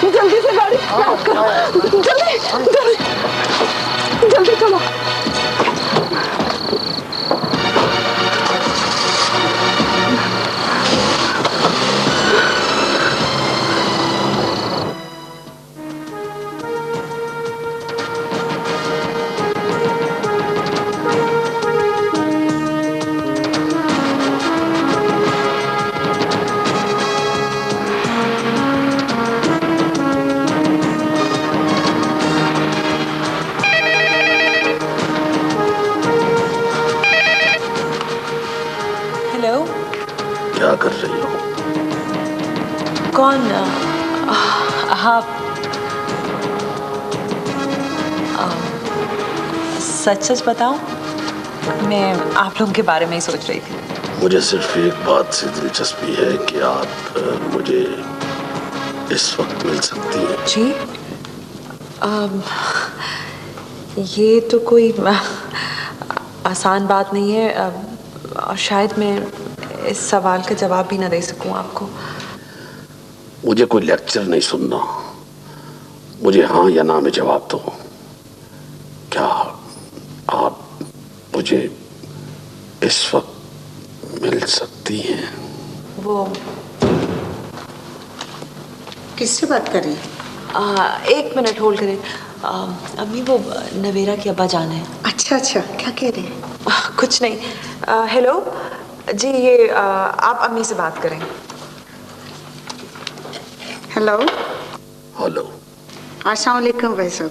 जल्दी से गाड़ी स्टार्ट करो, जल्दी जल्दी जल्दी चलो। क्या कर रही हो? कौन? हाँ, सच सच बताऊं, मैं आप लोगों के बारे में ही सोच रही थी। मुझे सिर्फ एक बात से दिलचस्पी है कि आप मुझे इस वक्त मिल सकती हैं। जी, ये तो कोई आसान बात नहीं है, और शायद मैं इस सवाल का जवाब भी ना दे सकूं आपको। मुझे कोई लेक्चर नहीं सुनना, मुझे हाँ या ना में जवाब दो। क्या आप मुझे इस वक्त मिल सकती हैं? वो किससे बात कर रही हैं? एक मिनट होल्ड करें। अम्मी, वो नवेरा की अब्बा जान है। अच्छा अच्छा, क्या कह रहे हैं? कुछ नहीं। हेलो जी, ये आप अम्मी से बात करें। Hello hello. अस्सलाम वालेकुम भाई साहब,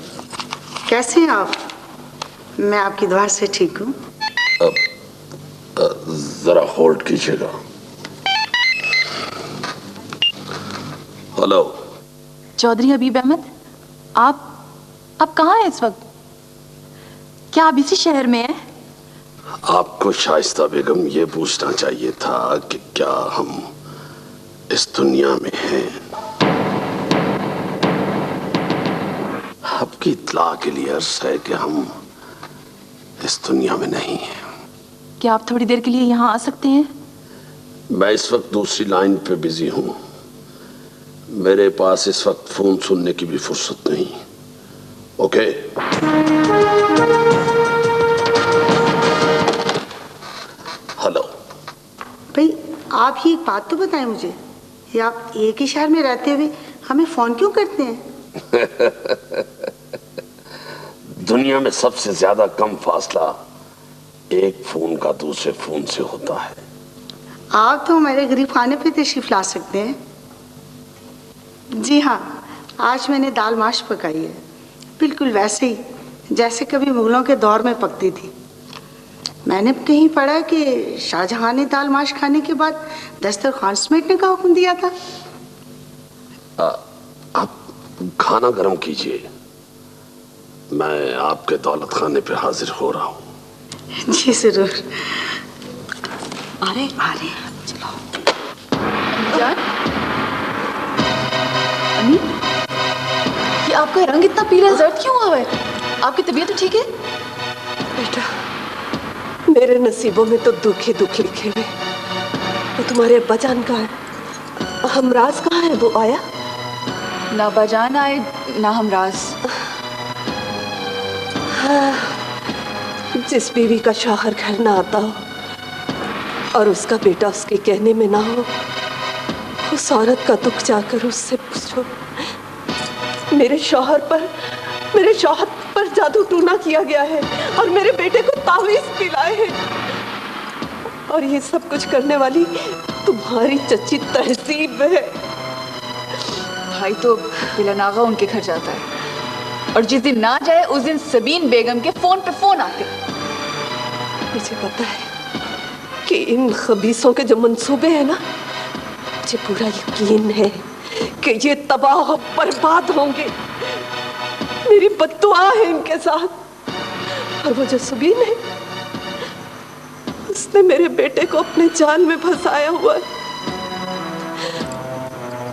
कैसे हैं आप? मैं आपकी दुआ से ठीक हूँ। जरा होल्ड कीजिएगा। हेलो। चौधरी हबीब अहमद, आप कहाँ हैं इस वक्त? क्या आप इसी शहर में हैं? आपको शाइस्ता बेगम ये पूछना चाहिए था कि क्या हम इस दुनिया में हैं। आपकी इत्तला के लिए अर्ज है कि हम इस दुनिया में नहीं हैं। क्या आप थोड़ी देर के लिए यहाँ आ सकते हैं? मैं इस वक्त दूसरी लाइन पे बिजी हूँ, मेरे पास इस वक्त फोन सुनने की भी फुर्सत नहीं। ओके? हेलो। भाई आप ही एक बात तो बताएं मुझे, ये आप एक ही शहर में रहते हुए हमें फोन क्यों करते हैं? दुनिया में सबसे ज्यादा कम फासला एक फोन का दूसरे फोन से होता है। आप तो हमारे गरीब खाने पे तशरीफ ला सकते हैं। जी हाँ, आज मैंने दाल माश पकाई है, बिल्कुल वैसे ही जैसे कभी मुगलों के दौर में पकती थी। मैंने कहीं पढ़ा कि शाहजहां ने दाल माश खाने के बाद दस्तरखान समेटने का हुक्म दिया था। आप खाना गर्म कीजिए, मैं आपके दौलत खाने पे हाजिर हो रहा हूँ। जी जरूर। अरे अरे चलो। जान, अम्मी, ये आपका रंग इतना पीला जर्द क्यों हुआ है? आपकी तबीयत तो ठीक है? बेटा, मेरे नसीबों में तो दुख ही दुख लिखे हुए। वो तुम्हारे अब्बा जान कहाँ है? हमराज कहाँ है? वो आया? ना बाजान आए ना हमराज। जिस बीवी का शौहर घर ना आता हो और उसका बेटा उसके कहने में ना हो, उस औरत का दुख जाकर उससे पूछो। मेरे शौहर पर जादू टूना किया गया है और मेरे बेटे को तावीज़ पिलाए हैं, और ये सब कुछ करने वाली तुम्हारी चच्ची तहजीब है। भाई तो मिलन आगा उनके घर जाता है और जिस दिन ना जाए उस दिन सबीन बेगम के फोन पे फोन आते। मुझे पता है कि इन खबीसों के जो मंसूबे हैं ना, मुझे पूरा यकीन है कि ये तबाह और बर्बाद होंगे। मेरी बद्दुआ है इनके साथ। और वो जो सबीन है, उसने मेरे बेटे को अपने जाल में फंसाया हुआ है।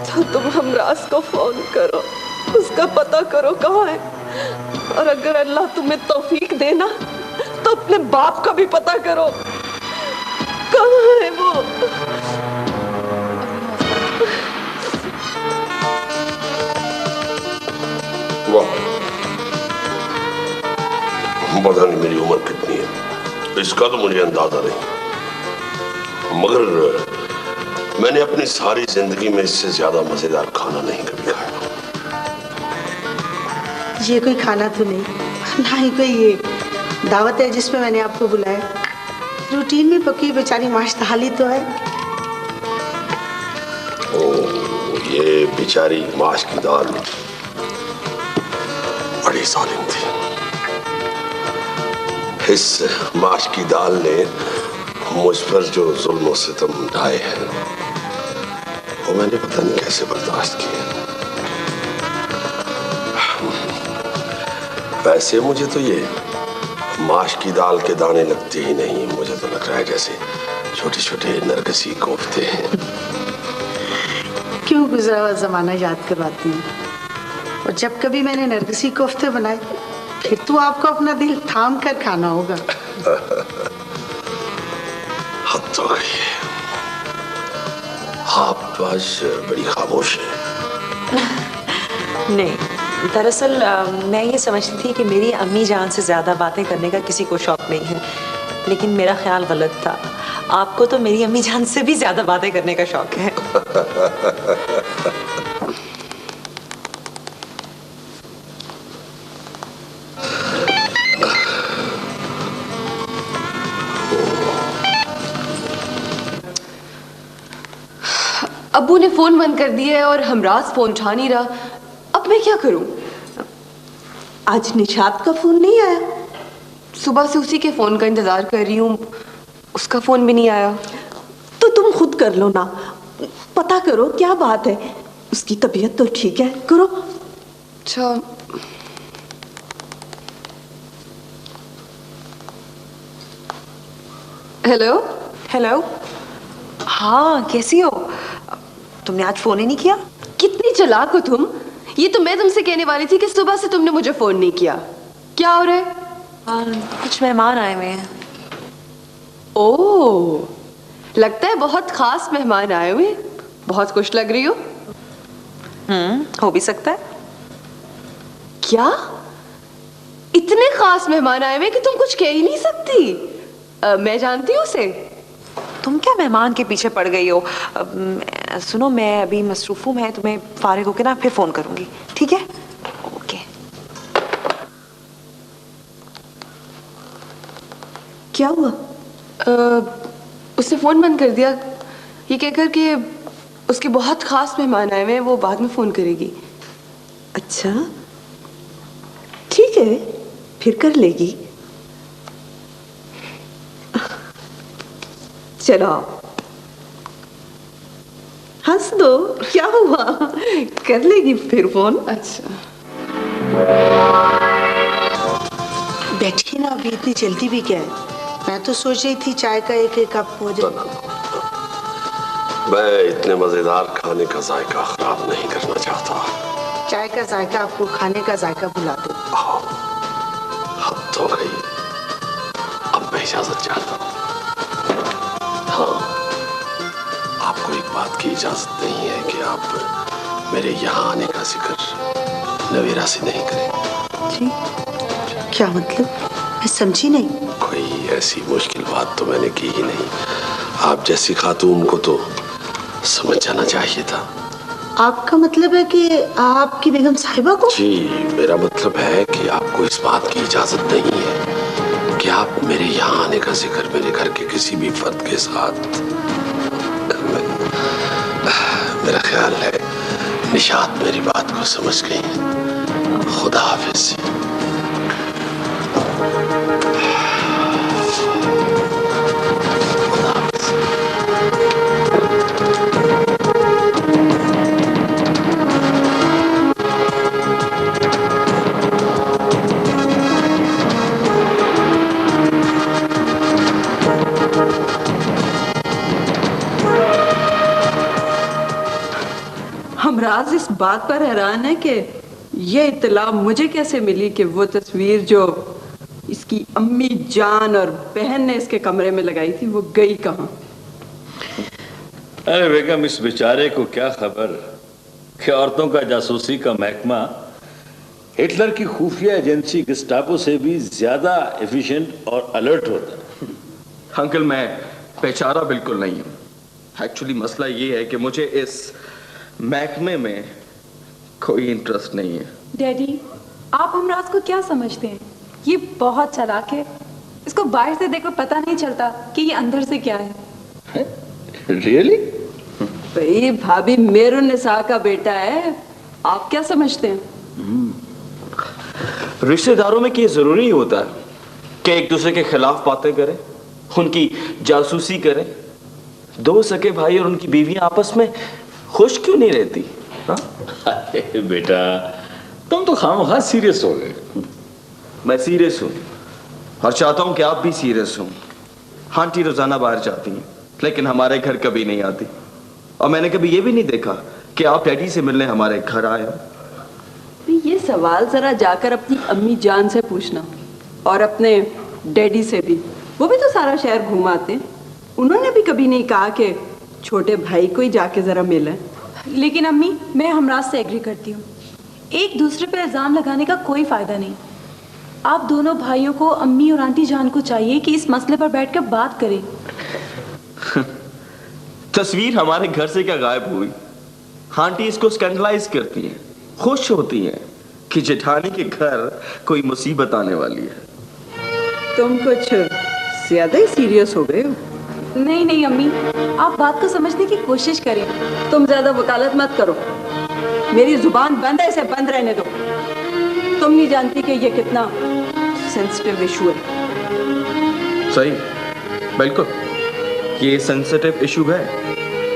तो तुम हमराज को फोन करो, उसका पता करो कहाँ है, और अगर अल्लाह तुम्हें तौफीक देना तो अपने बाप का भी पता करो कहाँ है वो। वाह, पता नहीं मेरी उम्र कितनी है, इसका तो मुझे अंदाजा नहीं, मगर मैंने अपनी सारी जिंदगी में इससे ज्यादा मजेदार खाना नहीं कभी खाया। ये कोई खाना तो नहीं, ना ही कोई ये दावत है जिसमें मैंने आपको बुलाया। रूटीन में पकी बेचारी माश थाली तो है। ओ, ये बेचारी माश की दाल बड़ी जालिम थी। इस माश की दाल ने मुझ पर जो जुल्म और सितम ढाए हैं, वो मैंने पता नहीं कैसे बर्दाश्त किए। वैसे मुझे तो ये माश की दाल के दाने लगते ही नहीं, मुझे तो लग रहा है जैसे छोटे छोटे नरगिसी कोफ्ते हैं। क्यों गुजरा हुआ जमाना याद करवाती हूँ, और जब कभी मैंने नरगिसी कोफ्ते बनाए फिर तो आपको अपना दिल थाम कर खाना होगा। हद तो गई है, आप आज बड़ी खामोश हैं। नहीं, दरअसल मैं ये समझती थी कि मेरी अम्मी जान से ज़्यादा बातें करने का किसी को शौक नहीं है, लेकिन मेरा ख्याल गलत था। आपको तो मेरी अम्मी जान से भी ज़्यादा बातें करने का शौक है। अब्बू ने फोन बंद कर दिया है और हमराज फोन उठा नहीं रहा। अब मैं क्या करूं? आज निशात का फोन नहीं आया? सुबह से उसी के फोन का इंतजार कर रही हूं, उसका फोन भी नहीं आया। तो तुम खुद कर लो ना, पता करो क्या बात है। उसकी तबीयत तो ठीक है, करो। अच्छा, हेलो हेलो, हाँ कैसी हो? तुमने आज फोन ही नहीं किया? कितनी चालाक हो तुम। ये तो मैं तुमसे कहने वाली थी कि सुबह से तुमने मुझे फोन नहीं किया। क्या हो रहा है? कुछ मेहमान आए हुए हैं। ओह, लगता है बहुत खास मेहमान आए हुए। बहुत खुश लग रही हो। हो भी सकता है। क्या इतने खास मेहमान आए हुए कि तुम कुछ कह ही नहीं सकती? मैं जानती हूँ उसे। तुम क्या मेहमान के पीछे पड़ गई हो? सुनो, मैं अभी मसरूफ हूँ, मैं तुम्हें फारिग होकर ना फिर फोन करूंगी, ठीक है? ओके। क्या हुआ? उसने फोन बंद कर दिया, ये कहकर कि उसके बहुत खास मेहमान आए हुए हैं, वो बाद में फोन करेगी। अच्छा ठीक है, फिर कर लेगी। चलो हंस दो, क्या हुआ, कर लेगी फिर फोन। अच्छा, बैठिए ना, अभी इतनी जल्दी भी क्या है? मैं तो सोच रही थी चाय का एक एक कप हो जाए। मैं इतने मजेदार खाने का जायका खराब नहीं करना चाहता। चाय का जायका आपको खाने का जायका बुला दे। हद तो गई, अब मैं इजाजत चाहता हूँ। हाँ, आपको एक बात की इजाजत नहीं है कि आप मेरे यहाँ आने का जिक्र नवीरा से नहीं करें। जी क्या मतलब? मैं समझी नहीं। कोई ऐसी मुश्किल बात तो मैंने की ही नहीं। आप जैसी खातून को तो समझ जाना चाहिए था। आपका मतलब है कि आपकी बेगम साहिबा को? जी, मेरा मतलब है कि आपको इस बात की इजाजत नहीं है कि आप मेरे यहाँ आने का जिक्र मेरे घर के किसी भी फर्द के साथ। मेरा ख्याल है निशात मेरी बात को समझ गई। खुदा हाफिज। हमराज इस बात पर हैरान है कि ये इत्तला मुझे कैसे मिली कि वो तस्वीर जो इसकी अम्मी जान और बहन ने इसके कमरे में लगाई थी वो गई कहाँ? अरे बेगम, इस बेचारे को क्या खबर कि औरतों का जासूसी का महकमा हिटलर की खुफिया एजेंसी गस्टापो से भी ज्यादा एफिशिएंट और अलर्ट होता है। अंकल, मैं बेचारा बिल्कुल नहीं हूँ। एक्चुअली मसला ये है कि मुझे इस महकमे में कोई इंटरेस्ट नहीं है। डैडी, आप हमराज को क्या समझते हैं? ये बहुत चालाक है। इसको बाहर से देखो पता नहीं चलता कि ये अंदर से क्या है। रियली? भाई भाभी मेरुन्निसा का बेटा है, आप क्या समझते हैं? रिश्तेदारों में क्या जरूरी होता है कि एक दूसरे के खिलाफ बातें करें, उनकी जासूसी करें? दो सके भाई और उनकी बीवियां आपस में खुश क्यों नहीं रहती? अरे बेटा, तुम तो खामखा सीरियस हो गए। मैं सीरियस हूँ और चाहता हूँ कि आप भी सीरियस हो। आंटी रोजाना बाहर जाती हैं लेकिन हमारे घर कभी नहीं आती, और मैंने कभी ये भी नहीं देखा कि आप डैडी से मिलने हमारे घर आए हो। ये सवाल जरा जाकर अपनी अम्मी जान से पूछना और अपने डैडी से भी। वो भी तो सारा शहर घुमाते, उन्होंने भी कभी नहीं कहा कि छोटे भाई को ही जाके जरा मिलें। लेकिन अम्मी, मैं हमराज से एग्री करती हूँ। एक दूसरे पर इल्ज़ाम लगाने का कोई फ़ायदा नहीं। आप दोनों भाइयों को, अम्मी और आंटी जान को चाहिए कि इस मसले पर बैठकर बात करें। तस्वीर हमारे घर से क्या गायब हुई? आंटी इसको स्कैंडलाइज करती हैं, खुश होती हैं कि जेठानी के घर कोई मुसीबत आने वाली है। तुम कुछ ज्यादा ही सीरियस हो गए हो। नहीं नहीं अम्मी, आप बात को समझने की कोशिश करें। तुम ज्यादा वकालत मत करो, मेरी जुबान बंद है, इसे बंद रहने दो। तुम नहीं जानती कि ये कितना सेंसिटिव इशू है। सही, बिल्कुल ये सेंसिटिव इशू है,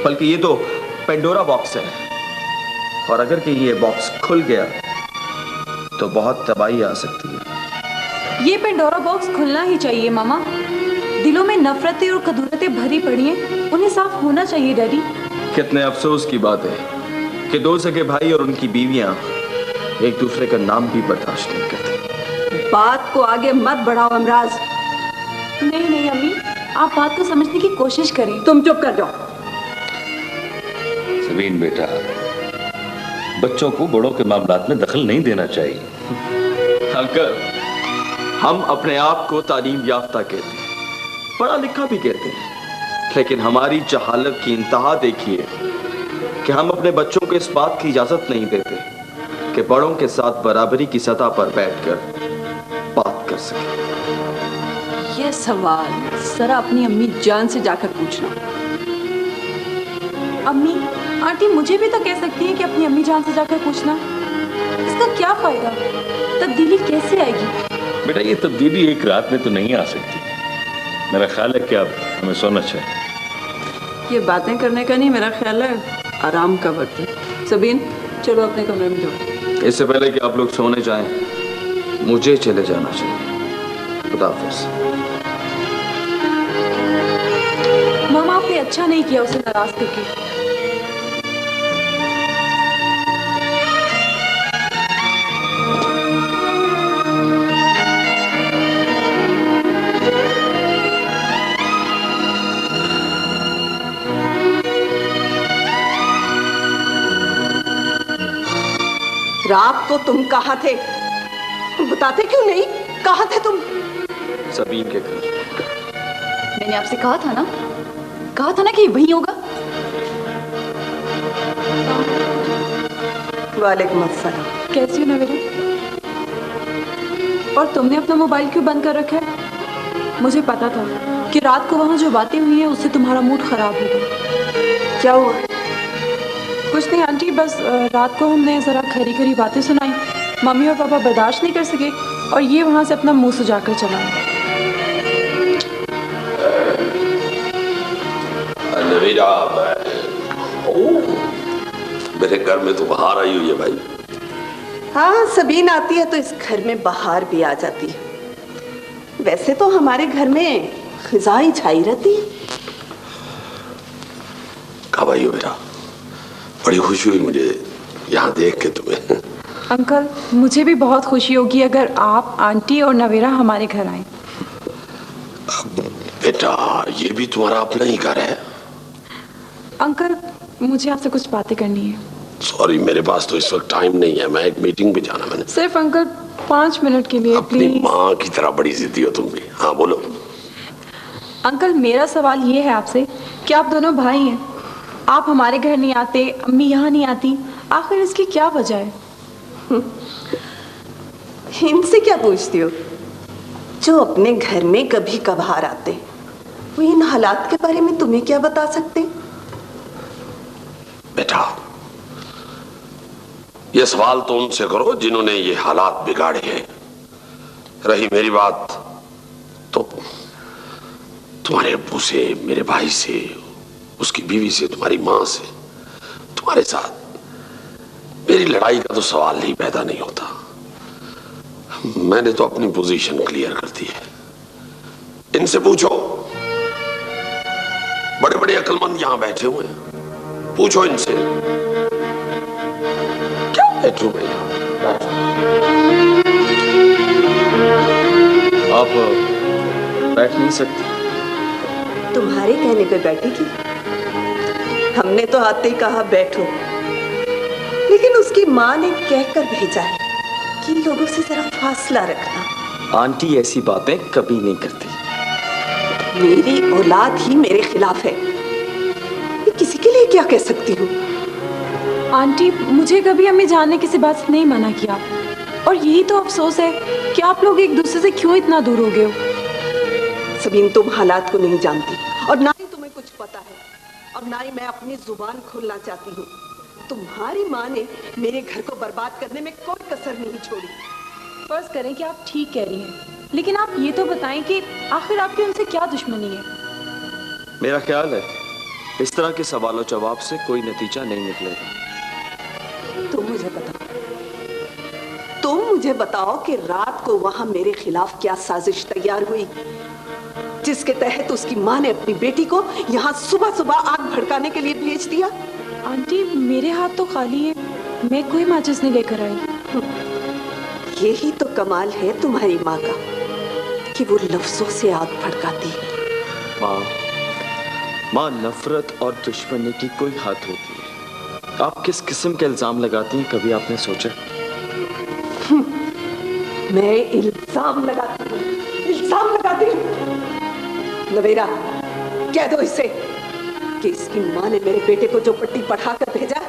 बल्कि ये तो पेंडोरा बॉक्स है, और अगर कि ये बॉक्स खुल गया तो बहुत तबाही आ सकती है। ये पेंडोरा बॉक्स खुलना ही चाहिए मामा। दिलों में नफरतें और कदूरतें भरी पड़ी हैं, उन्हें साफ होना चाहिए डैडी। कितने अफसोस की बात है कि दो सगे भाई और उनकी बीवियां एक दूसरे का नाम भी बर्दाश्त नहीं करते। बात को आगे मत बढ़ाओ अमराज। नहीं नहीं अम्मी, आप बात को समझने की कोशिश करें। तुम चुप कर जाओ। सबीन बेटा, बच्चों को बड़ों के मामलात में दखल नहीं देना चाहिए। अंकल, हम अपने आप को तालीम याफ्ता कहते हैं, पढ़ा लिखा भी कहते हैं, लेकिन हमारी जहालत की इंतहा देखिए कि हम अपने बच्चों को इस बात की इजाजत नहीं देते कि बड़ों के साथ बराबरी की सतह पर बैठकर बात कर सके। ये सवाल जरा अपनी अम्मी जान से जाकर पूछना। अम्मी, आंटी मुझे भी तो कह सकती है कि अपनी अम्मी जान से जाकर पूछना। इसका क्या फायदा? तब्दीली कैसे आएगी? बेटा, ये तब्दीली एक रात में तो नहीं आ सकती। मेरा ख्याल है कि अब हमें सोना चाहिए। ये बातें करने का नहीं, मेरा ख्याल है आराम का वक्त है। सबीन, चलो अपने कमरे में जाओ। इससे पहले कि आप लोग सोने जाएं, मुझे चले जाना चाहिए। खुदा हाफिज़। मामा, आपने अच्छा नहीं किया उसे नाराज करके। रात को तुम कहाँ थे? बताते क्यों नहीं? कहाँ थे तुम? सबीन के घर। मैंने आपसे कहा था ना कि वही होगा। वालेकुम अस्सलाम। कैसी हो नवेरा? और तुमने अपना मोबाइल क्यों बंद कर रखा है? मुझे पता था कि रात को वहां जो बातें हुई है उससे तुम्हारा मूड खराब होगा। क्या हुआ? कुछ नहीं आंटी, बस रात को हमने ज़रा खरी खरी बातें सुनाई। मम्मी और पापा बर्दाश्त नहीं कर सके और ये वहाँ से अपना मुंह सुझाकर चला। नवीरा, मेरे घर में तो बाहर आई हुई है भाई। हाँ, सबीन आती है तो इस घर में बाहर भी आ जाती है। वैसे तो हमारे घर में खिजा ही छाई रहती है। कब आई हो बेटा? बड़ी खुशी हुई मुझे यहाँ देख के तुम्हें। अंकल, मुझे भी बहुत खुशी होगी अगर आप, आंटी और नवेरा हमारे घर आए। बेटा, ये भी तुम्हारा अपना ही घर है। अंकल, मुझे आपसे कुछ बातें करनी है। सॉरी, मेरे पास तो इस वक्त टाइम नहीं है, मैं एक मीटिंग पे जाना मैंने। सिर्फ अंकल 5 मिनट के लिए अपनी प्लीज। माँ की तरह बड़ी जिद्दी हो तुम भी। हाँ बोलो। अंकल, मेरा सवाल ये है आपसे कि आप दोनों भाई हैं, आप हमारे घर नहीं आते, अम्मी यहाँ नहीं आती, आखिर इसकी क्या वजह है? इनसे क्या पूछती हो? जो अपने घर में कभी कभार आते, वो इन हालात के बारे में तुम्हें क्या बता सकते? बेटा, ये सवाल तो उनसे करो जिन्होंने ये हालात बिगाड़े हैं। रही मेरी बात, तो तुम्हारे अब्बू से, मेरे भाई से, उसकी बीवी से, तुम्हारी माँ से, तुम्हारे साथ मेरी लड़ाई का तो सवाल ही पैदा नहीं होता। मैंने तो अपनी पोजीशन क्लियर कर दी है। इनसे पूछो, बड़े बड़े अक्लमंद यहां बैठे हुए हैं, पूछो इनसे। क्या बैठू मैं यहां? आप बैठ नहीं सकती? तुम्हारे कहने पे बैठी थी। हमने तो आते ही कहा बैठो, लेकिन उसकी माँ ने कहकर भेजा है कि लोगों से जरा फासला रखना। आंटी ऐसी बातें कभी नहीं करती। मेरी औलाद ही मेरे खिलाफ है, मैं किसी के लिए क्या कह सकती हूँ? आंटी, मुझे कभी अम्मी जान ने किसी बात से नहीं मना किया, और यही तो अफसोस है कि आप लोग एक दूसरे से क्यों इतना दूर हो गए हो। सबीन, तुम हालात को नहीं जानती और ना ही तुम्हें कुछ पता है, और ना ही मैं अपनी जुबान खोलना चाहती हूँ। तुम्हारी माँ ने मेरे घर को बर्बाद करने में कोई कसर नहीं छोड़ी। फर्ज करें कि आप ठीक कह रही हैं, लेकिन आप ये तो बताएं कि आखिर आपकी उनसे क्या दुश्मनी है? मेरा ख्याल है इस तरह के सवालों जवाब से कोई नतीजा नहीं निकलेगा। तुम मुझे बताओ कि रात को वहां मेरे खिलाफ क्या साजिश तैयार हुई, जिसके तहत उसकी माँ ने अपनी बेटी को यहाँ सुबह सुबह आग भड़काने के लिए भेज दिया। आंटी, मेरे हाथ तो खाली है, मैं कोई माचिस नहीं लेकर आई। यही तो कमाल है तुम्हारी माँ का कि वो लफ्जों से आग भड़काती है। माँ, नफरत और दुश्मनी की कोई हद होती है। आप किस किस्म के इल्जाम लगाती हैं, कभी आपने सोचा? मैं इल्जाम लगाती हूँ, इल्जाम लगाती हूँ। नवेरा, कह दो इसे कि इसकी माँ ने मेरे बेटे को जो पट्टी पढ़ाकर भेजा,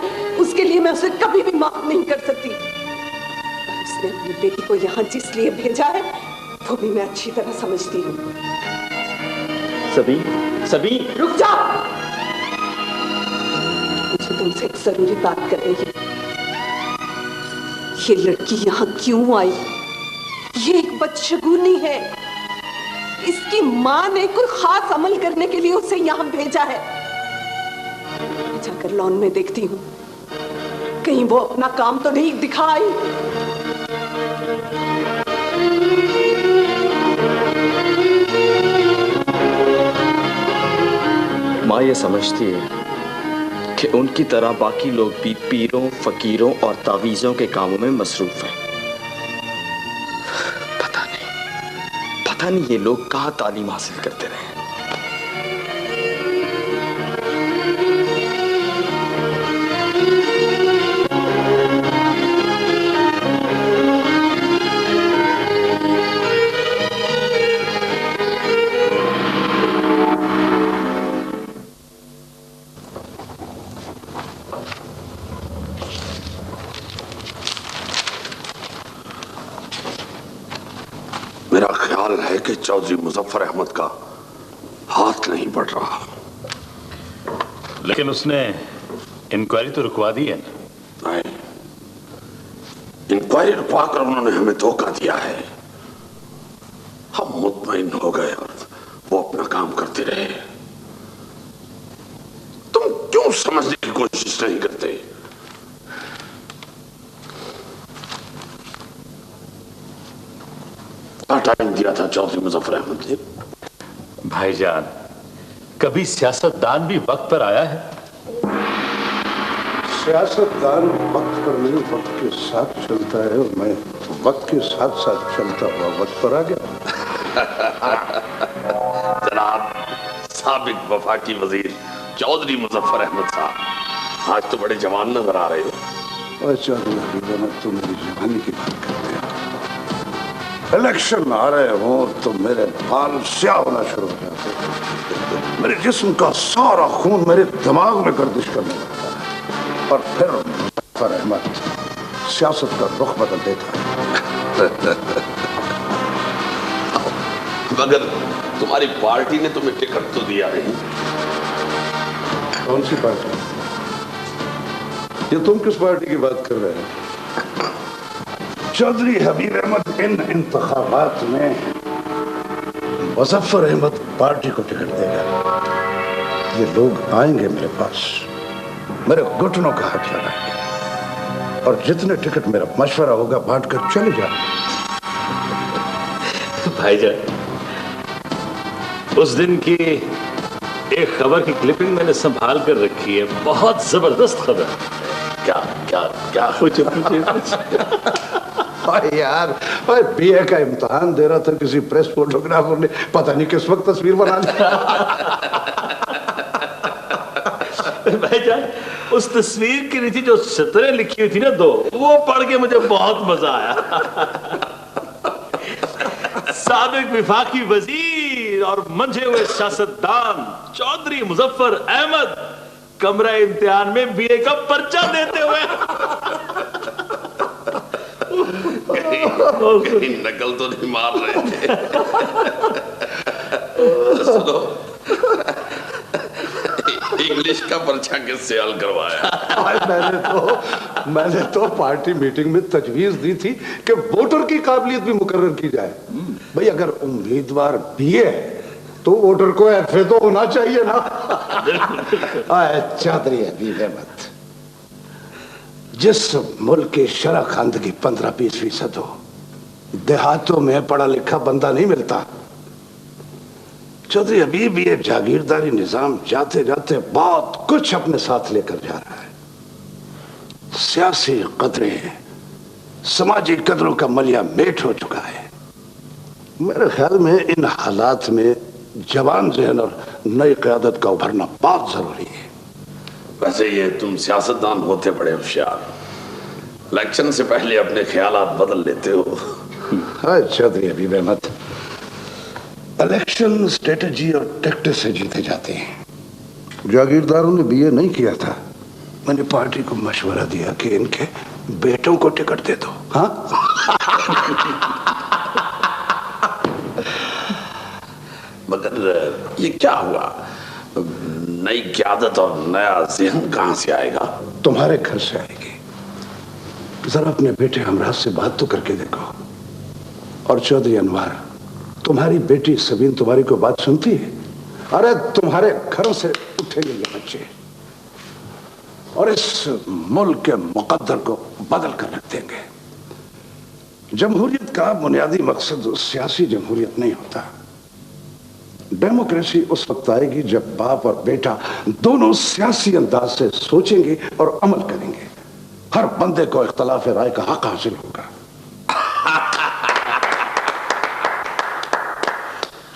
उसके लिए मैं उसे कभी भी माफ नहीं कर सकती। उसने अपनी बेटी को यहाँ जिस लिए भेजा है, वो भी मैं अच्छी तरह समझती हूँ। सभी रुक जाओ, मुझे तुमसे एक जरूरी बात करनी है। ये लड़की यहाँ क्यों आई? ये एक बदशगुनी है। इसकी माँ ने कोई खास अमल करने के लिए उसे यहाँ भेजा है। जाकर लॉन में देखती हूँ, कहीं वो अपना काम तो नहीं दिखाई। माँ ये समझती है कि उनकी तरह बाकी लोग भी पीरों, फकीरों और तावीज़ों के कामों में मसरूफ हैं। पता नहीं ये लोग कहाँ तालीम हासिल करते रहे। मेरा ख्याल है कि चौधरी मुजफ्फर अहमद का हाथ नहीं बढ़ रहा। लेकिन उसने इंक्वायरी तो रुकवा दी है ना? नहीं, इंक्वायरी रुकवा कर उन्होंने हमें धोखा दिया है। हम मुतमईन हो गए और वो अपना काम करते रहे। तुम क्यों समझने की कोशिश नहीं करते? क्या टाइम दिया था चौधरी मुजफ्फर अहमद ने? भाईजान, कभी सियासतदान भी वक्त पर आया है? सियासतदान वक्त पर नहीं, वक्त के साथ चलता है, और मैं वक्त के साथ साथ चलता हुआ वक्त पर आ गया। जनाब साबिक वफाकी वजीर चौधरी मुजफ्फर अहमद साहब, आज तो बड़े जवान नजर आ रहे हो। और चौधरी हबीब अहमद, तुम मेरी जवानी की बात करते हो। इलेक्शन आ रहे हो तो मेरे बाल स्याह होना शुरू हो जाते हैं, मेरे जिस्म का सारा खून मेरे दिमाग में गर्दिश करने लगता है, और फिर मुजफ्फर अहमद सियासत का रुख बदल देता है। मगर तुम्हारी पार्टी ने तुम्हें टिकट तो दिया नहीं। कौन सी पार्टी? ये तुम किस पार्टी की बात कर रहे हैं? चौधरी हबीब अहमद इन इंतखाबात में मुजफ्फर अहमद पार्टी को टिकट देगा। ये लोग आएंगे मेरे पास, मेरे घुटनों का हाथ लगाएंगे, और जितने टिकट मेरा मशवरा होगा बांट कर चले जाएंगे। भाईजान, उस दिन की एक खबर की क्लिपिंग मैंने संभाल कर रखी है, बहुत जबरदस्त खबर। क्या क्या क्या? पूछे यार, बीए का इम्तिहान दे रहा था, किसी प्रेस फोटोग्राफर ने पता नहीं किस वक्त तस्वीर बना ली। भाईजान, उस तस्वीर की नीचे जो सतरें लिखी हुई थी ना दो, वो पढ़ के मुझे बहुत मजा आया। साबिक विफाकी वजीर और मंझे हुए सियासतदान चौधरी मुजफ्फर अहमद कमरा इम्तिहान में बीए का पर्चा देते हुए। कहीं नकल तो नहीं मार रहे थे? सुनो, इंग्लिश का पर्चा किससे हल करवाया? मैंने तो पार्टी मीटिंग में तजवीज दी थी कि वोटर की काबिलियत भी मुकर्रर की जाए। भाई, अगर उम्मीदवार बीए है तो वोटर को एफए तो होना चाहिए ना। चौधरी हबीब अहमद, जिस मुल्क की शरह खानदगी 15-20% हो, देहातों में पढ़ा लिखा बंदा नहीं मिलता। चौधरी हबीब ये जागीरदारी निजाम जाते जाते बहुत कुछ अपने साथ लेकर जा रहा है। सियासी कदरें, समाजी कदरों का मलिया मेट हो चुका है। मेरे ख्याल में इन हालात में जवान जहन और नई क़यादत का उभरना बहुत जरूरी है। वैसे ये तुम सियासतदान होते बड़े होशियार, इलेक्शन से पहले अपने ख्यालात बदल लेते हो। चौधरी हबीब अहमद, इलेक्शन स्ट्रेटजी और टैक्टिक से जीते जाते हैं। जागीरदारों ने बीए नहीं किया था, मैंने पार्टी को मशवरा दिया कि इनके बेटों को टिकट दे दो। हाँ, मगर ये क्या हुआ? नई क़यादत और नया ज़हन कहां से आएगा? तुम्हारे घर से आएगी। जरा अपने बेटे हमराज से बात तो करके देखो। और चौधरी अनवर, तुम्हारी बेटी सबीन तुम्हारी को बात सुनती है? अरे तुम्हारे घरों से उठेंगे ये बच्चे और इस मुल्क के मुकद्दर को बदल कर रख देंगे। जमहूरियत का बुनियादी मकसद सियासी जमहूरियत नहीं होता। डेमोक्रेसी उस वक्त आएगी जब बाप और बेटा दोनों सियासी अंदाज से सोचेंगे और अमल करेंगे। हर बंदे को इख्तलाफ राय का हक हासिल होगा।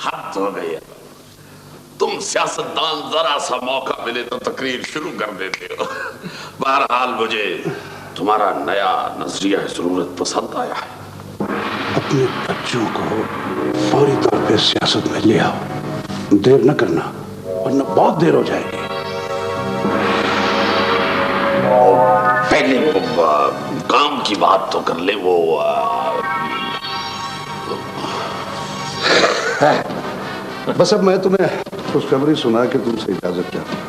हद हो गई। तुम सियासतदान जरा सा मौका मिले तो तकरीर शुरू कर देते हो। बहरहाल मुझे तुम्हारा नया नजरिया जरूरत पसंद आया है। अपने बच्चों को फौरी तौर पे सियासत में ले आओ, देर न करना वरना बहुत देर हो जाएगी। पहले वो काम की बात तो कर ले। वो बस अब मैं तुम्हें खुशखबरी सुना के तुमसे इजाजत चाहता हूं।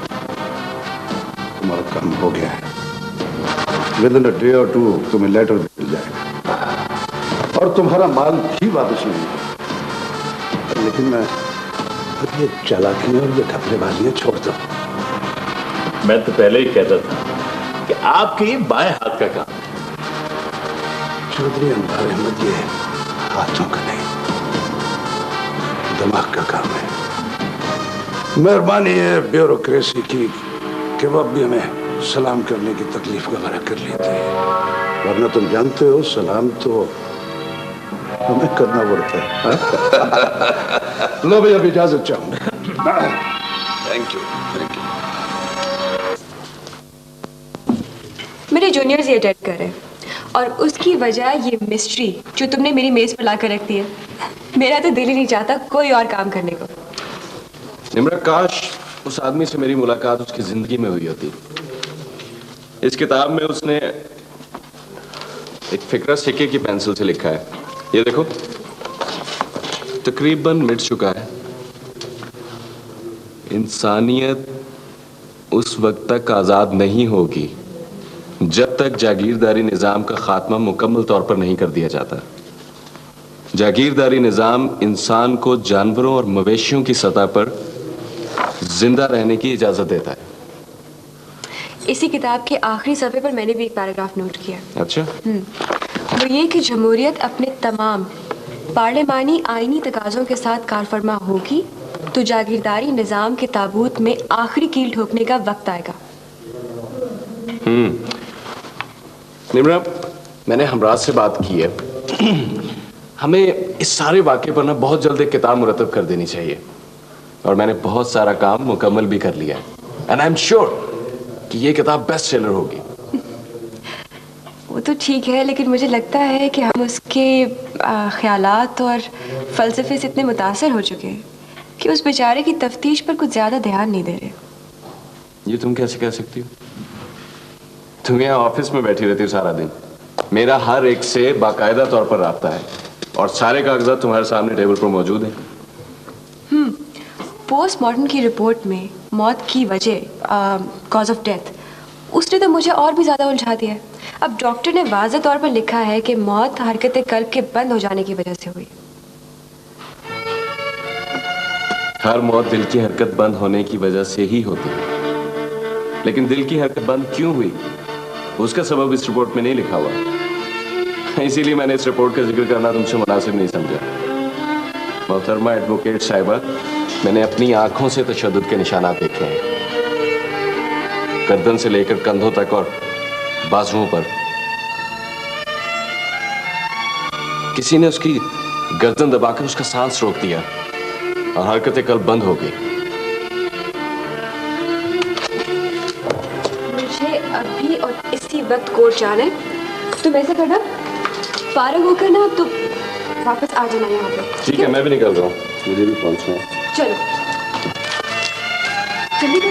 तुम्हारा काम हो गया है। विद इन अ डे और 2 तुम्हें लेटर मिल जाएगा और तुम्हारा माल भी वापस मिलेगा। लेकिन मैं अब ये चालाकियां और ये घपलेबाजियां छोड़ दो। मैं तो पहले ही कहता था कि आपके बाएं हाथ का काम। चौधरी अनवर अहमद ये हाथों का नहीं, दिमाग का काम है। मेहरबानी है ब्यूरोक्रेसी की कि वो भी हमें सलाम करने की तकलीफ वगैरह कर लेते हैं, वरना तुम जानते हो सलाम तो हमें करना पड़ता है। लो भाई, अब इजाजत चाहूंगा। Thank you. मेरे जूनियर्स ये अटेंड कर रहे हैं और उसकी वजह ये मिस्ट्री जो तुमने मेरी मेज पर ला कर रख दी है। मेरा तो दिल ही नहीं चाहता कोई और काम करने को। निम्रा, काश उस आदमी से मेरी मुलाकात उसकी जिंदगी में हुई होती। इस किताब में उसने एक फिक्रा सिक्के की पेंसिल से लिखा है, ये देखो, तकरीबन मिट चुका है। इंसानियत उस वक्त तक आजाद नहीं होगी जब तक जागीरदारी निजाम का खात्मा मुकम्मल तौर पर नहीं कर दिया जाता। जागीरदारी निजाम इंसान को जानवरों और मवेशियों की सतह पर जिंदा रहने की इजाजत देता है। इसी किताब के आखिरी सफ़े पर मैंने भी एक पैराग्राफ नोट किया। अच्छा। वो ये कि जमहूरियत अपने तमाम पार्लिमानी आईनी तकाज़ों के साथ कारफरमा होगी तो जागीरदारी निजाम के ताबूत में आखिरी कील ठोकने का वक्त आएगा। निम्रा, मैंने हमराज से बात की है। हमें इस सारे वाक़े पर ना बहुत जल्द एक किताब मुरतब कर देनी चाहिए और मैंने बहुत सारा काम मुकम्मल भी कर लिया है। एंड आई एम श्योर कि ये किताब बेस्ट सेलर होगी। वो तो ठीक है, लेकिन मुझे लगता है कि हम उसके ख्यालात और फ़लसफ़े से इतने मुतासर हो चुके हैं कि उस बेचारे की तफ्तीश पर कुछ ज़्यादा ध्यान नहीं दे रहे। ये तुम कैसे कह सकती हो? तुम यहाँ ऑफिस में बैठी रहती हो सारा दिन। मेरा हर एक से बाकायदा तौर पर राब्ता है और सारे कागजात तुम्हारे सामने टेबल पर मौजूद हैं। पोस्टमार्टम की रिपोर्ट में मौत की वजह, कॉज ऑफ डेथ, उसने तो मुझे और भी ज़्यादा उलझा दिया है। अब डॉक्टर ने वाज़ेह तौर पर लिखा है कि मौत हरकत कल्ब के बंद हो जाने की वजह से हुई। हर मौत दिल की हरकत बंद होने की वजह से ही होती है, लेकिन दिल की हरकत बंद क्यों हुई उसका सबब इस रिपोर्ट में नहीं लिखा हुआ। इसीलिए मैंने इस रिपोर्ट का जिक्र करना तुमसे मुनासिब नहीं समझा। मोहतरमा एडवोकेट साहिबा, मैंने अपनी आंखों से तशद्दुद के निशानात देखे हैं, गर्दन से लेकर कंधों तक और बाजुओं पर। किसी ने उसकी गर्दन दबाकर उसका सांस रोक दिया और हरकतें कल्ब बंद हो गई। मुझे अभी और इसी वक्त कोर्ट जाना है। तुम ऐसा करना, फारग होकर ना तो वापस आ जाना यहाँ पे। ठीक है, मैं भी निकल रहा हूँ, मुझे भी पहुँचना है। चलो जल्दी करो।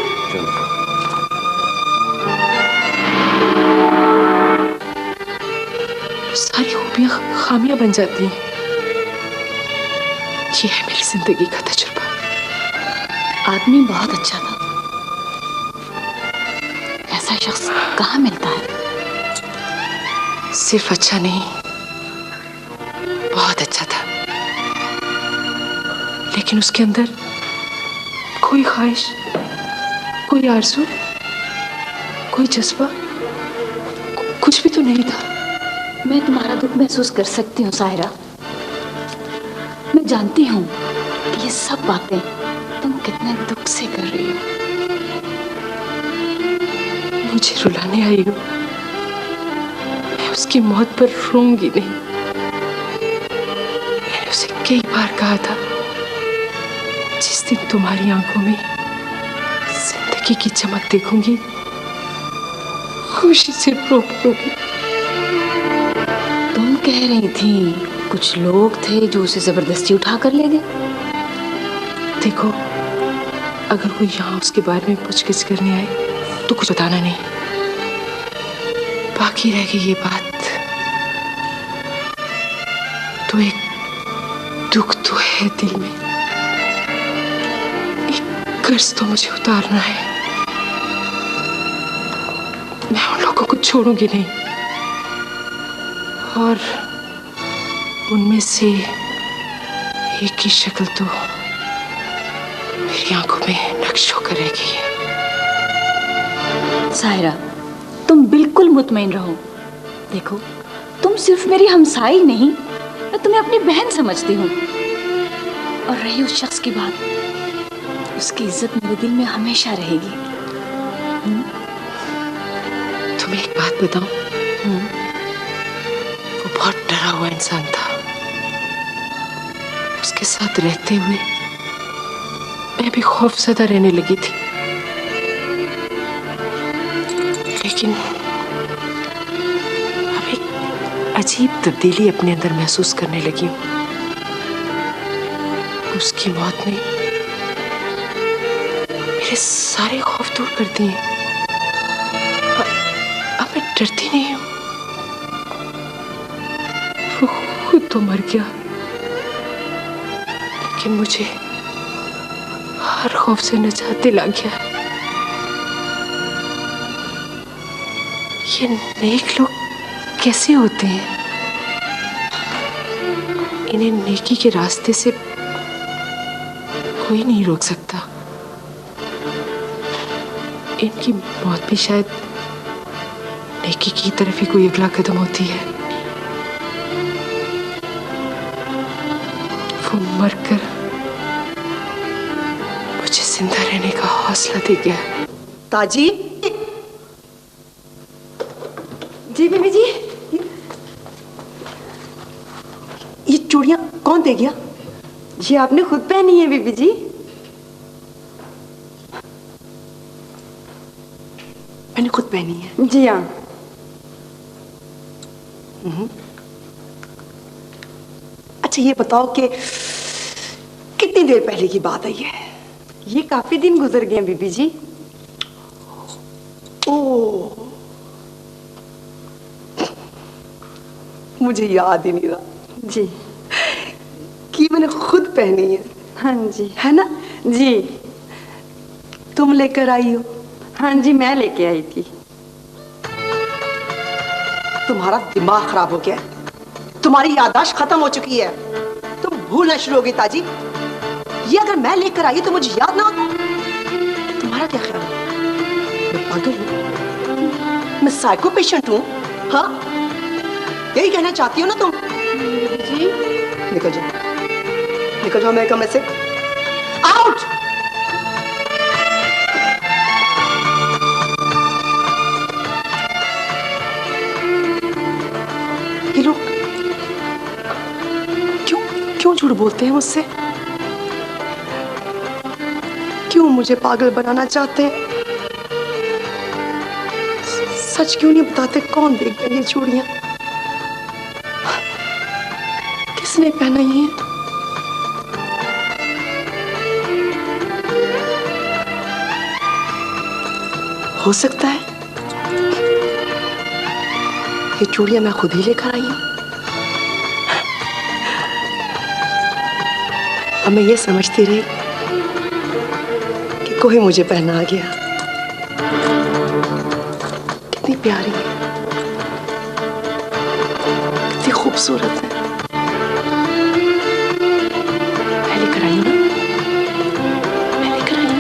सारी खूबियां खामियां बन जाती हैं। ये है मेरी जिंदगी का तजुर्बा। आदमी बहुत अच्छा था। ऐसा शख्स कहाँ मिलता है? सिर्फ अच्छा नहीं, बहुत अच्छा था, लेकिन उसके अंदर कोई ख्वाहिश, कोई आरज़ू, कोई जज्बा, कुछ भी तो नहीं था। मैं तुम्हारा दुख महसूस कर सकती हूँ साहिरा। मैं जानती हूँ कि ये सब बातें तुम कितने दुख से कर रही हो। मुझे रुलाने आई हो, मैं उसकी मौत पर रोऊंगी नहीं। मैंने उसे कई बार कहा था, जिस दिन तुम्हारी आंखों में जिंदगी की चमक देखूंगी, खुशी से रो पड़ूंगी। तुम कह रही थी कुछ लोग थे जो उसे जबरदस्ती उठा कर ले गए। देखो, अगर कोई यहाँ उसके बारे में पूछगिछ करने आए तो कुछ बताना नहीं। बाकी रह गई ये बात, तो एक दुख तो है दिल में, एक कर्ज तो मुझे उतारना है। मैं उन लोगों को छोड़ूंगी नहीं, और उनमें से एक की शक्ल तो मेरी आंखों में नक्श होकर रह गई है। सायरा, तुम बिल्कुल मुतमईन रहो। देखो, तुम सिर्फ मेरी हमसाई नहीं, मैं तुम्हें अपनी बहन समझती हूँ। और रही उस शख्स की बात, उसकी इज्जत मेरे दिल में हमेशा रहेगी। तुम्हें एक बात बताऊं? वो बहुत डरा हुआ इंसान था। उसके साथ रहते हुए मैं भी खौफजदा रहने लगी थी, लेकिन अब एक अजीब तब्दीली अपने अंदर महसूस करने लगी हूँ। उसकी मौत ने मेरे सारे खौफ दूर कर दिए। अब मैं डरती नहीं हूँ। वो खुद तो मर गया, लेकिन मुझे हर खौफ से निजात दिला गया। ये नेक लोग कैसे होते हैं? इन्हें नेकी के रास्ते से कोई नहीं रोक सकता। इनकी मौत भी शायद नेकी की तरफ ही कोई अगला कदम होती है। वो मरकर मुझे जिंदा रहने का हौसला दे गया। ताजी जी, बीबी जी, ये चूड़ियां कौन दे गया? ये आपने खुद पहनी है बीबी जी। मैंने खुद पहनी है? जी हाँ। अच्छा, ये बताओ कि कितनी देर पहले की बात है ये? ये काफी दिन गुजर गए हैं बीबी जी। ओह, मुझे याद ही नहीं रहा जी कि मैंने खुद पहनी है। हाँ जी, है ना? जी। तुम लेकर आई हो? हाँ जी, मैं लेके आई थी। तुम्हारा दिमाग खराब हो गया है, तुम्हारी याददाश्त खत्म हो चुकी है, तुम भूलना शुरू हो गई ताजी। ये अगर मैं लेकर आई तो मुझे याद ना होता? तुम्हारा क्या ख्याल है? मैं पागल हूँ? मैं साइको पेशेंट हूँ? हाँ, यही कहना चाहती हो ना तुम? जी निकल जाओ, निकल जाओ मेरे कमरे से, आउट। ये लोग क्यों झूठ बोलते हैं मुझसे? क्यों मुझे पागल बनाना चाहते हैं? सच क्यों नहीं बताते? कौन देख गया ये चूड़ियां? किसने पहनाई है? हो सकता है ये चूड़ियां मैं खुद ही लेकर आई हूं। अब मैं ये समझती रही कि कोई मुझे पहना आ गया। कितनी प्यारी है, कितनी खूबसूरत है। मैं लेकर आई हूं ना, मैं लेकर आई हूं।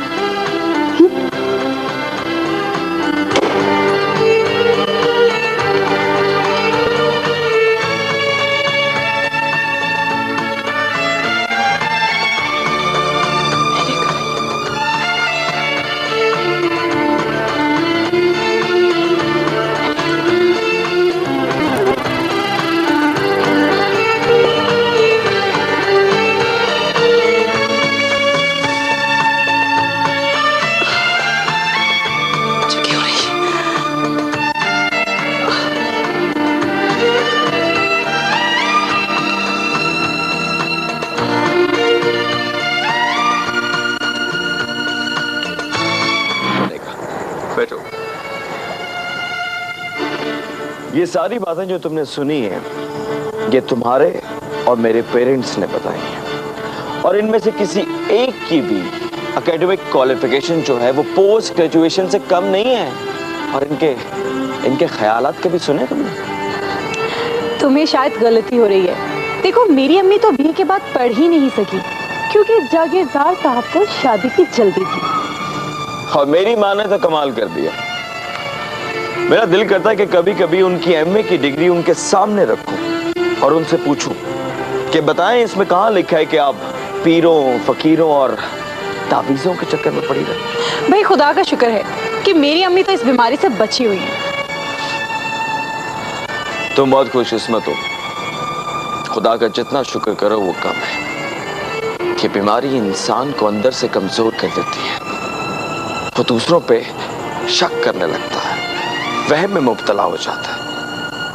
बैठो। ये सारी बातें जो तुमने सुनी है, ये तुम्हारे और मेरे पेरेंट्स ने बताई हैं, और इनमें से किसी एक की भी एकेडमिक क्वालिफिकेशन जो है वो पोस्ट ग्रेजुएशन से कम नहीं है। और इनके ख्यालात कभी सुने तुमने? तुम्हें शायद गलती हो रही है। देखो मेरी अम्मी तो बीए के बाद पढ़ ही नहीं सकी क्योंकि जागीरदार साहब को शादी की जल्दी थी। और मेरी माँ ने तो कमाल कर दिया। मेरा दिल करता है कि कभी कभी उनकी एमए की डिग्री उनके सामने रखूं और उनसे पूछूं कि बताएं इसमें कहाँ लिखा है कि आप पीरों, फकीरों और तावीज़ों के चक्कर में पड़ी रहे। भाई खुदा का शुक्र है कि मेरी अम्मी तो इस बीमारी से बची हुई है। तुम बहुत खुशकिस्मत हो। खुदा का जितना शुक्र करो वो कम है कि बीमारी इंसान को अंदर से कमजोर कर देती है। वो दूसरों पे शक करने लगता है, वहम में मुब्तला हो जाता है।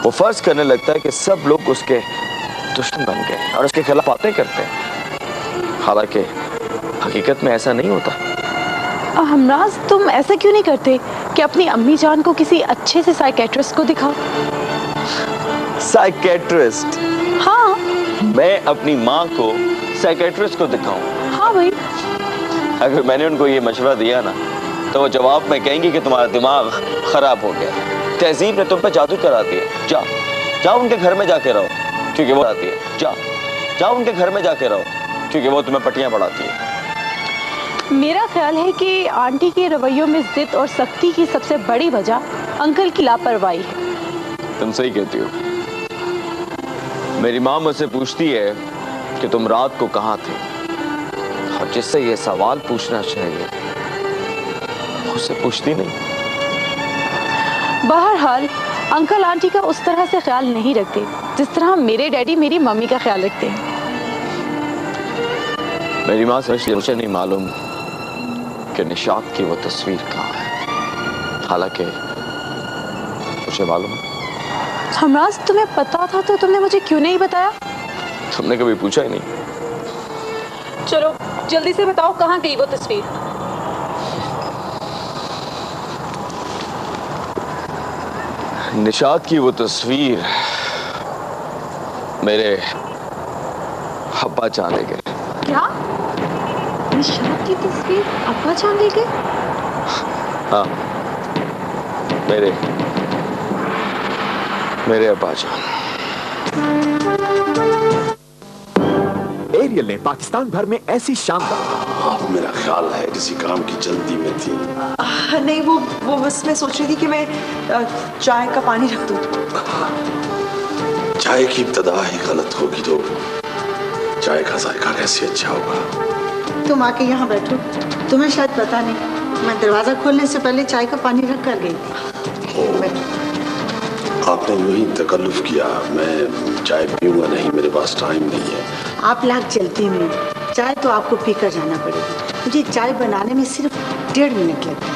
वो फर्ज करने लगता है कि सब लोग उसके दुश्मन बन गए और उसके खिलाफ बातें करते हैं, हालांकि हकीकत में ऐसा नहीं होता। हमराज तुम ऐसा क्यों नहीं करते कि अपनी अम्मी जान को किसी अच्छे से साइकेट्रिस्ट को दिखाओ? साइकेट्रिस्ट? हाँ। मैं अपनी माँ को साइकेट्रिस्ट को दिखाऊं? हाँ भाई। अगर मैंने उनको ये मशवरा दिया ना तो वो जवाब में कहेंगी कि तुम्हारा दिमाग खराब हो गया, तहजीब ने तुम पे जादू करा दिया। जाओ उनके घर में जाके रहो क्योंकि वो आती है। जाओ उनके घर में जाके रहो क्योंकि वो तुम्हें पट्टियां पढ़ाती है। मेरा ख्याल है कि आंटी के रवैयों में जिद और सख्ती की सबसे बड़ी वजह अंकल की लापरवाही है। तुम सही कहती हो। मेरी माँ मुझसे पूछती है कि तुम रात को कहाँ थे, और जिससे ये सवाल पूछना चाहिए उससे पूछती नहीं। बहरहाल अंकल आंटी का उस तरह से ख्याल नहीं रखते जिस तरह मेरे डैडी मेरी मम्मी का ख्याल रखते हैं। मेरी माँ से मुझे नहीं मालूम कि निशात की वो तस्वीर कहाँ है, हालांकि मुझे मालूम है। हमराज तुम्हें पता था तो तुमने मुझे क्यों नहीं बताया? तुमने कभी पूछा ही नहीं। चलो जल्दी से बताओ कहाँ गई वो तस्वीर? निशात की वो तस्वीर मेरे अब्बा जान ले गए। क्या? निशात की तस्वीर अब्बा जान ले गए? हाँ, मेरे अब्बा जान। एरियल ने पाकिस्तान भर में ऐसी शानदार। अब मेरा ख्याल है किसी काम की जल्दी में थी। नहीं वो बस मैं सोच रही थी कि मैं चाय का पानी रख दूं। चाय की इब्तदा ही गलत होगी तो चाय का जायका कैसे अच्छा होगा? तुम आके यहाँ बैठो। तुम्हें शायद पता नहीं, मैं दरवाजा खोलने से पहले चाय का पानी रख कर गई थी। आपने यूं ही तकल्लुफ किया। मैं चाय पीऊंगा नहीं, मेरे पास टाइम नहीं है। आप लाख चलती में चाय तो आपको पीकर जाना पड़ेगा। मुझे चाय बनाने में सिर्फ 1.5 मिनट लगते हैं।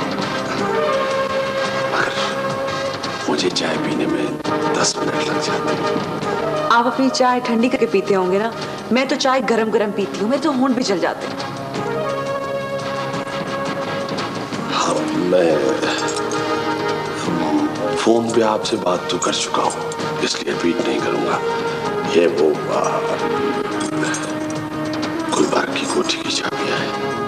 मुझे चाय पीने में 10 मिनट लग जाते हैं। आप अपनी चाय ठंडी करके पीते होंगे ना? मैं तो चाय गरम गरम पीती हूँ, मेरे तो होंठ भी जल जाते हैं। हाँ, मैं फोन पे आपसे बात तो कर चुका हूँ, इसलिए रिपीट नहीं करूंगा। ये वो गुलबाग की कोठी की चाबियां हैं।